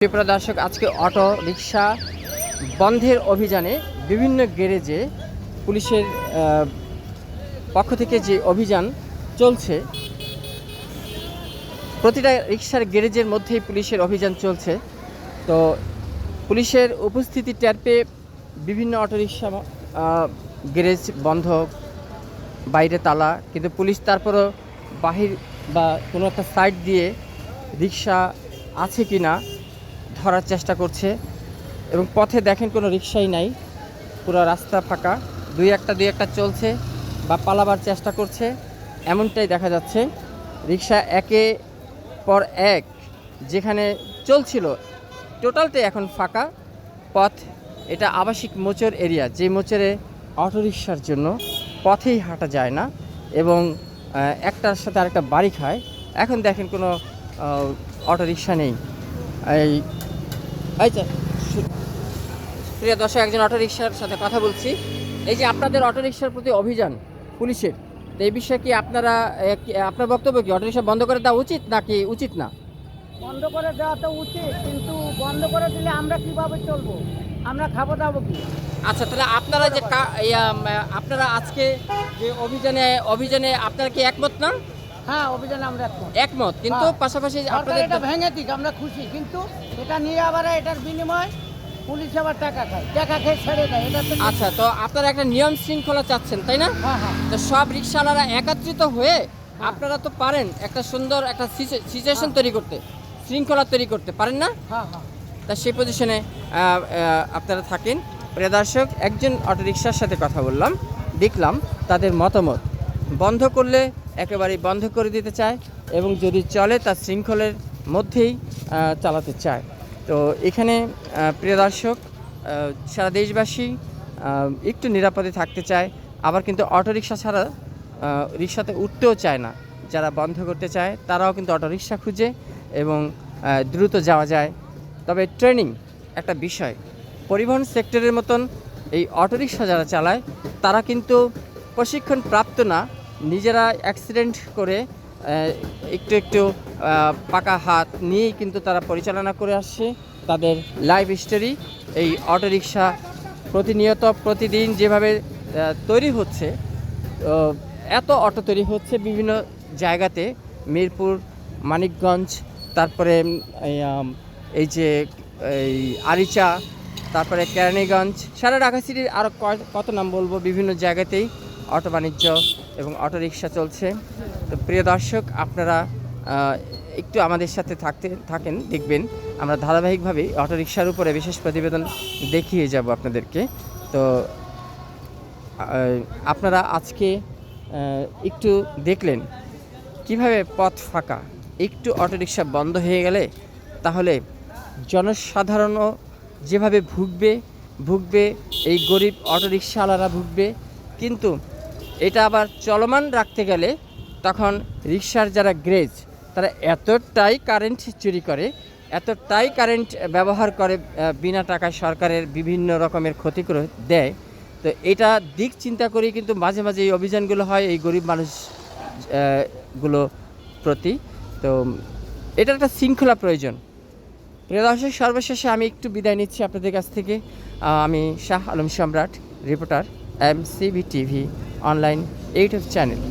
প্রিয় দর্শক, আজকে অটো রিক্সা বন্ধের অভিযানে বিভিন্ন গ্যারেজে পুলিশের পক্ষ থেকে যে অভিযান চলছে, প্রতিটা রিক্সার গ্যারেজের মধ্যেই পুলিশের অভিযান চলছে। তো পুলিশের উপস্থিতি টের পেয়ে বিভিন্ন অটোরিক্সা গ্যারেজ বন্ধ, বাইরে তালা, কিন্তু পুলিশ তারপরও বাহির বা কোনো একটা সাইড দিয়ে রিক্সা আছে কি না ধরার চেষ্টা করছে। এবং পথে দেখেন কোনো রিক্সাই নাই, পুরো রাস্তা ফাঁকা, দুই একটা চলছে বা পালাবার চেষ্টা করছে, এমনটাই দেখা যাচ্ছে। রিক্সা একের পর এক যেখানে চলছিল টোটালটাই এখন ফাঁকা পথ। এটা আবাসিক মোচর এরিয়া, যে মোচরে অটোরিকশার জন্য পথেই হাঁটা যায় না এবং একটার সাথে আরেকটা বাড়ি খায়। এখন দেখেন কোনো অটোরিকশা নেই। প্রিয় দর্শক, একজন অটোরিকশার সাথে কথা বলছি। এই যে আপনাদের অটোরিকশার প্রতি অভিযান পুলিশের, তো এই বিষয়ে কি আপনার বক্তব্য কি? অটোরিকশা বন্ধ করে দেওয়া উচিত নাকি উচিত না? বন্ধ করে দেওয়া তো উচিত, কিন্তু বন্ধ করে দিলে আমরা কিভাবে চলবো? আমরা খাবো দাবো কি? আচ্ছা, তাহলে আপনারা যে আপনারা আজকে যে অভিযানে আপনারা কি একমত না? হ্যাঁ, অভিযানে আমরা একমত, কিন্তু পাশাপাশি আপনাদের এটা ভেঙে দিক, আমরা খুশি, কিন্তু এটা নিয়ে আবার এটার বিনিময় পুলিশ আবার টাকা খায়, টাকা খেয়ে ছেড়ে দেয়। এটা তো আচ্ছা, তো আপনারা একটা নিয়ম শৃঙ্খলা চাচ্ছেন, তাই না? হ্যাঁ হ্যাঁ, তো সব রিক্সাওয়ালারা একত্রিত হয়ে আপনারা তো পারেন একটা সুন্দর একটা সিচুয়েশন তৈরি করতে, শৃঙ্খলা তৈরি করতে পারেন না? হ্যাঁ হ্যাঁ, তা সেই পজিশনে আপনারা থাকেন। প্রিয় দর্শক, একজন অটোরিকশার সাথে কথা বললাম, দেখলাম তাদের মতামত। বন্ধ করলে একেবারেই বন্ধ করে দিতে চায় এবং যদি চলে তার শৃঙ্খলের মধ্যেই চালাতে চায়। তো এখানে প্রিয় দর্শক, সারা দেশবাসী একটু নিরাপদে থাকতে চায়, আবার কিন্তু অটোরিকশা ছাড়া রিক্সাতে উঠতেও চায় না। যারা বন্ধ করতে চায় তারাও কিন্তু অটোরিকশা খুঁজে এবং দ্রুত যাওয়া যায়। তবে ট্রেনিং একটা বিষয়, পরিবহন সেক্টরের মতন এই অটোরিকশা যারা চালায় তারা কিন্তু প্রশিক্ষণ প্রাপ্ত না, নিজেরা অ্যাক্সিডেন্ট করে একটু পাকা হাত নিয়েই কিন্তু তারা পরিচালনা করে আসছে তাদের লাইফ স্টোরি। এই অটোরিকশা প্রতিনিয়ত প্রতিদিন যেভাবে তৈরি হচ্ছে, এত অটো তৈরি হচ্ছে বিভিন্ন জায়গাতে, মিরপুর, মানিকগঞ্জ, তারপরে এই যে এই আরিচা, তারপরে কেরানীগঞ্জ, সারা ঢাকা সিটির আরও কত নাম বলবো, বিভিন্ন জায়গাতেই অটো বাণিজ্য এবং অটোরিকশা চলছে। তো প্রিয় দর্শক, আপনারা একটু আমাদের সাথে থাকেন, দেখবেন আমরা ধারাবাহিকভাবে অটোরিকশার উপরে বিশেষ প্রতিবেদন দেখিয়ে যাব আপনাদেরকে। তো আপনারা আজকে একটু দেখলেন কিভাবে পথ ফাঁকা, একটু অটোরিকশা বন্ধ হয়ে গেলে তাহলে জনসাধারণও যেভাবে ভুগবে, এই গরিব অটোরিকশাওয়ালারা ভুগবে। কিন্তু এটা আবার চলমান রাখতে গেলে তখন রিকশার যারা গ্যারেজ তারা এতটাই কারেন্ট চুরি করে, এতটাই কারেন্ট ব্যবহার করে, বিনা টাকায় সরকারের বিভিন্ন রকমের ক্ষতি করে দেয়। তো এটা দিক চিন্তা করেই কিন্তু মাঝে মাঝে এই অভিযানগুলো হয় এই গরিব মানুষগুলো প্রতি। তো এটা একটা শৃঙ্খলা প্রয়োজন। প্রিয় দর্শক, সর্বশেষে আমি একটু বিদায় নিচ্ছি আপনাদের কাছ থেকে। আমি শাহ আলম সম্রাট, reporter, MCV TV online YouTube channel.